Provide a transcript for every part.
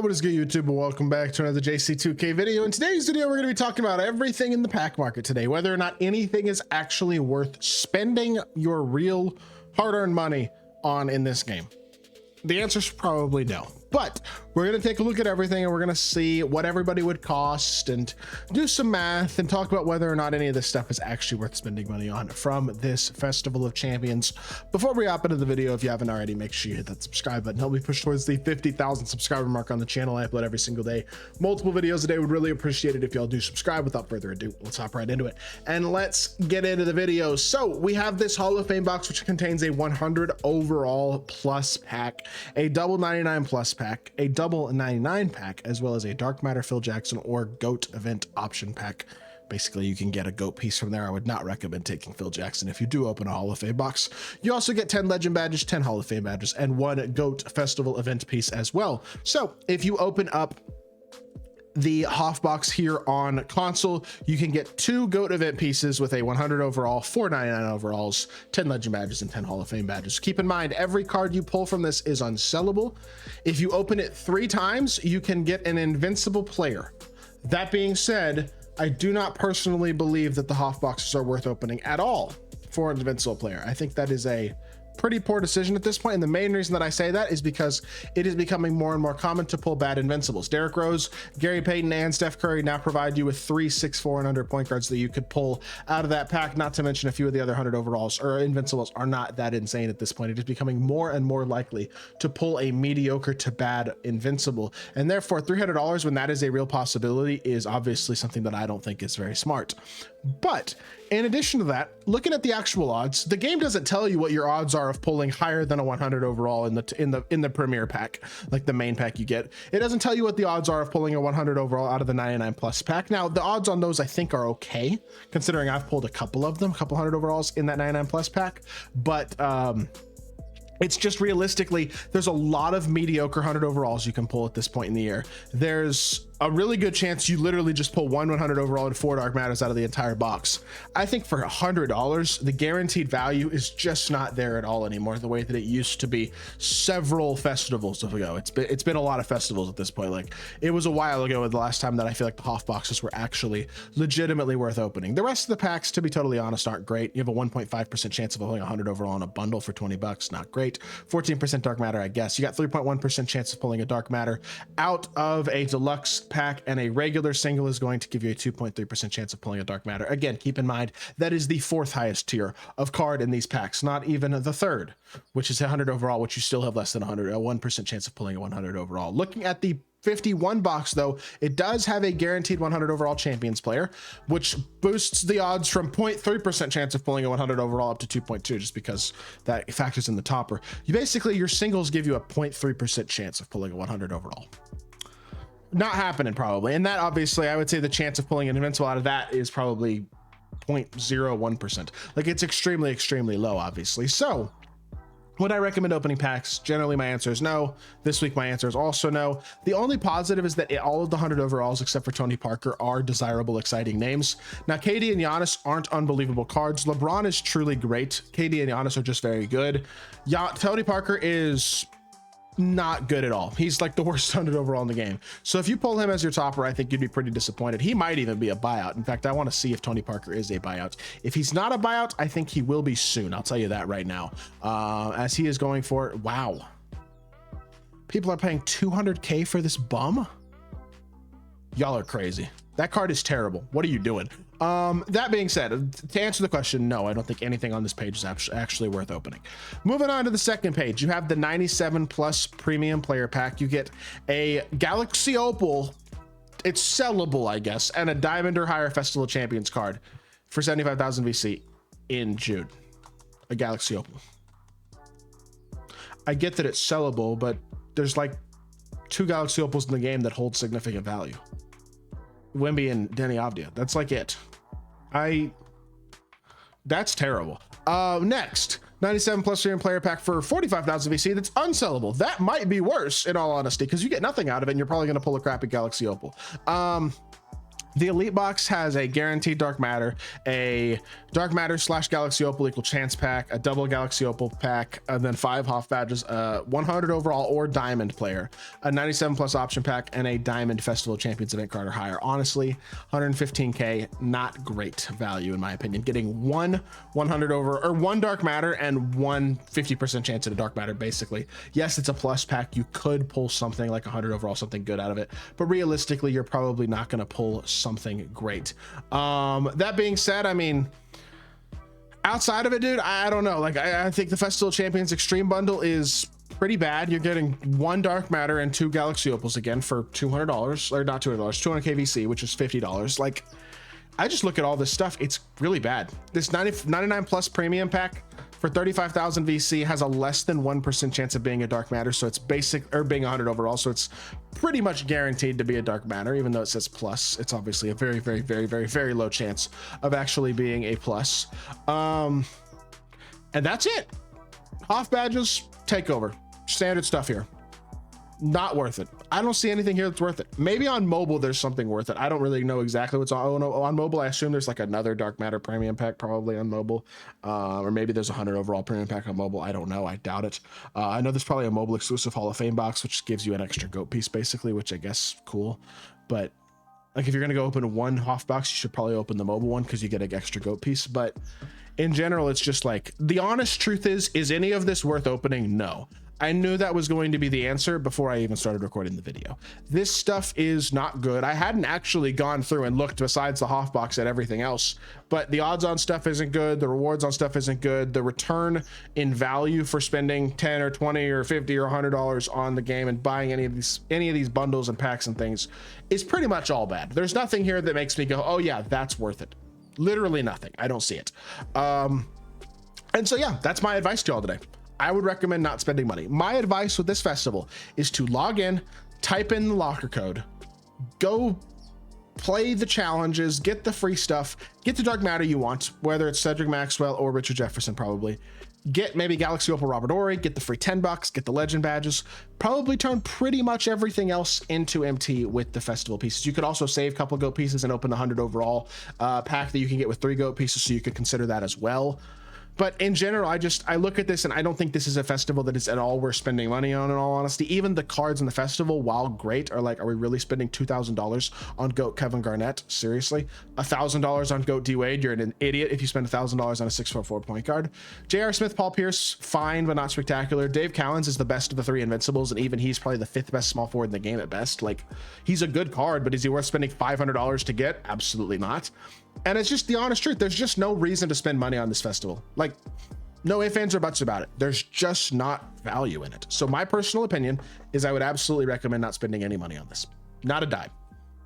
What is good, YouTube? Welcome back to another JC2K video. In today's video, we're going to be talking about everything in the pack market today, whether or not anything is actually worth spending your real hard-earned money on in this game. The answer is probably no, but we're going to take a look at everything and we're going to see what everybody would cost and do some math and talk about whether or not any of this stuff is actually worth spending money on from this Festival of Champions. Before we hop into the video, if you haven't already, make sure you hit that subscribe button. Help me push towards the 50,000 subscriber mark on the channel. I upload every single day, multiple videos a day. Would really appreciate it if y'all do subscribe. Without further ado, let's hop right into it and let's get into the video. So we have this Hall of Fame box, which contains a 100 overall plus pack, a double 99 plus pack, a double 99 pack, as well as a Dark Matter Phil Jackson or GOAT event option pack. Basically, you can get a GOAT piece from there. I would not recommend taking Phil Jackson if you do open a Hall of Fame box. You also get 10 Legend badges, 10 Hall of Fame badges, and one GOAT Festival event piece as well. So if you open up the Hoff box here on console, you can get 2 GOAT event pieces with a 100 overall, 499 overalls, 10 Legend badges, and 10 Hall of Fame badges. Keep in mind, every card you pull from this is unsellable. If you open it 3 times, you can get an invincible player. That being said, I do not personally believe that the Hoff boxes are worth opening at all for an invincible player. I think that is a pretty poor decision at this point, and the main reason that I say that is because it is becoming more and more common to pull bad invincibles. Derrick Rose, Gary Payton, and Steph Curry now provide you with 3, 6, 4, and under point guards that you could pull out of that pack, not to mention a few of the other 100 overalls or invincibles are not that insane at this point. It is becoming more and more likely to pull a mediocre to bad invincible, and therefore $300 when that is a real possibility is obviously something that I don't think is very smart. But in addition to that, looking at the actual odds, the game doesn't tell you what your odds are of pulling higher than a 100 overall in the premier pack, like the main pack you get. It doesn't tell you what the odds are of pulling a 100 overall out of the 99 plus pack. Now, the odds on those I think are okay, considering I've pulled a couple of them, a couple 100 overalls in that 99 plus pack, but it's just realistically, there's a lot of mediocre 100 overalls you can pull at this point in the year. There's a really good chance you literally just pull 100 overall and 4 Dark Matters out of the entire box. I think for $100, the guaranteed value is just not there at all anymore, the way that it used to be several festivals ago. It's been a lot of festivals at this point. Like, it was a while ago the last time that I feel like the Hoff boxes were actually legitimately worth opening. The rest of the packs, to be totally honest, aren't great. You have a 1.5% chance of pulling 100 overall in a bundle for 20 bucks. Not great. 14% Dark Matter, I guess. You got 3.1% chance of pulling a Dark Matter out of a deluxe pack, and a regular single is going to give you a 2.3% chance of pulling a Dark Matter. Again, keep in mind that is the 4th highest tier of card in these packs, not even the 3rd, which is 100 overall, which you still have less than a 1% chance of pulling a 100 overall. Looking at the 51 box though, it does have a guaranteed 100 overall champions player, which boosts the odds from 0.3% chance of pulling a 100 overall up to 2.2, just because that factors in the topper. Your singles give you a 0.3% chance of pulling a 100 overall. Not happening probably, and that obviously I would say the chance of pulling an invincible out of that is probably 0.01%. like, it's extremely low, obviously. So would I recommend opening packs? Generally my answer is no. This week my answer is also no. The only positive is that all of the 100 overalls except for Tony Parker are desirable, exciting names. Now, KD and Giannis aren't unbelievable cards. LeBron is truly great. KD and Giannis are just very good. Tony Parker is not good at all. He's like the worst 100 overall in the game. So if you pull him as your topper, I think you'd be pretty disappointed. He might even be a buyout. In fact, I want to see if Tony Parker is a buyout. If he's not a buyout, I think he will be soon. I'll tell you that right now, as he is going for, wow, people are paying 200K for this bum. Y'all are crazy. That card is terrible. What are you doing? That being said, to answer the question, no, I don't think anything on this page is actually worth opening. Moving on to the second page, you have the 97 plus premium player pack. You get a Galaxy Opal. It's sellable, I guess, and a Diamond or higher Festival of Champions card for 75,000 VC in June. A Galaxy Opal. I get that it's sellable, but there's like 2 Galaxy Opals in the game that hold significant value. Wemby and Denny Avdia. That's like it. That's terrible. Next, 97 plus premium player pack for 45,000 VC. That's unsellable. That might be worse, in all honesty, because you get nothing out of it and you're probably going to pull a crappy Galaxy Opal. The elite box has a guaranteed dark matter, a dark matter / galaxy opal equal chance pack, a double galaxy opal pack, and then 5 Hoff badges, 100 overall or diamond player, a 97 plus option pack, and a diamond festival champions event card or higher. Honestly, 115k, not great value in my opinion. Getting one 100 over or one dark matter and one 50% chance at a dark matter, basically. Yes, it's a plus pack. You could pull something like 100 overall, something good out of it, but realistically, you're probably not going to pull something great. That being said, I mean, outside of it, dude, I don't know. Like, I think the Festival Champions Extreme Bundle is pretty bad. You're getting 1 dark matter and 2 galaxy opals again for $200, or not $200, 200 KVC, which is $50. Like, I just look at all this stuff. It's really bad. This 99 plus premium pack for 35,000 VC has a less than 1% chance of being a dark matter. So it's basic, or being 100 overall. So it's pretty much guaranteed to be a dark matter, even though it says plus. It's obviously a very, very, very, very, very low chance of actually being a plus. And that's it. Hoff badges, takeover, standard stuff here. Not worth it. I don't see anything here that's worth it. Maybe on mobile there's something worth it. I don't really know exactly what's on mobile. I assume there's like another dark matter premium pack probably on mobile, or maybe there's a 100 overall premium pack on mobile. I don't know. I doubt it. I know there's probably a mobile exclusive Hall of Fame box which gives you an extra goat piece basically, which I guess cool. But like, if you're gonna go open one Hoff box, you should probably open the mobile one because you get an extra goat piece. But in general, it's just like, the honest truth is any of this worth opening? No. I knew that was going to be the answer before I even started recording the video. This stuff is not good. I hadn't actually gone through and looked besides the Hoff box at everything else, but the odds on stuff isn't good. The rewards on stuff isn't good. The return in value for spending 10 or 20 or 50 or $100 on the game and buying any of these bundles and packs and things is pretty much all bad. There's nothing here that makes me go, oh yeah, that's worth it. Literally nothing. I don't see it. And so yeah, that's my advice to y'all today. I would recommend not spending money. My advice with this festival is to log in, type in the locker code, go play the challenges, get the free stuff, get the dark matter you want, whether it's Cedric Maxwell or Richard Jefferson, probably. Get maybe Galaxy Opal Robert Horry, get the free 10 bucks, get the legend badges, probably turn pretty much everything else into MT with the festival pieces. You could also save a couple of goat pieces and open the 100 overall pack that you can get with 3 goat pieces, so you could consider that as well. But in general, I look at this and I don't think this is a festival that is at all worth spending money on, in all honesty. Even the cards in the festival, while great, are like, are we really spending $2,000 on GOAT Kevin Garnett? Seriously? $1,000 on GOAT D Wade? You're an idiot if you spend $1,000 on a 644 point guard. J.R. Smith, Paul Pierce, fine, but not spectacular. Dave Cowens is the best of the 3 Invincibles, and even he's probably the 5th best small forward in the game at best. Like, he's a good card, but is he worth spending $500 to get? Absolutely not. And it's just the honest truth. There's just no reason to spend money on this festival. Like, no ifs, ands, or buts about it. There's just not value in it. So my personal opinion is I would absolutely recommend not spending any money on this. Not a dime.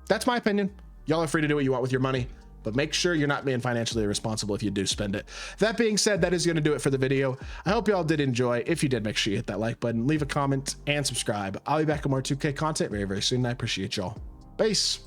That's my opinion. Y'all are free to do what you want with your money, but make sure you're not being financially irresponsible if you do spend it. That being said, that is going to do it for the video. I hope y'all did enjoy. If you did, make sure you hit that like button, leave a comment, and subscribe. I'll be back with more 2K content very, very soon. I appreciate y'all. Peace.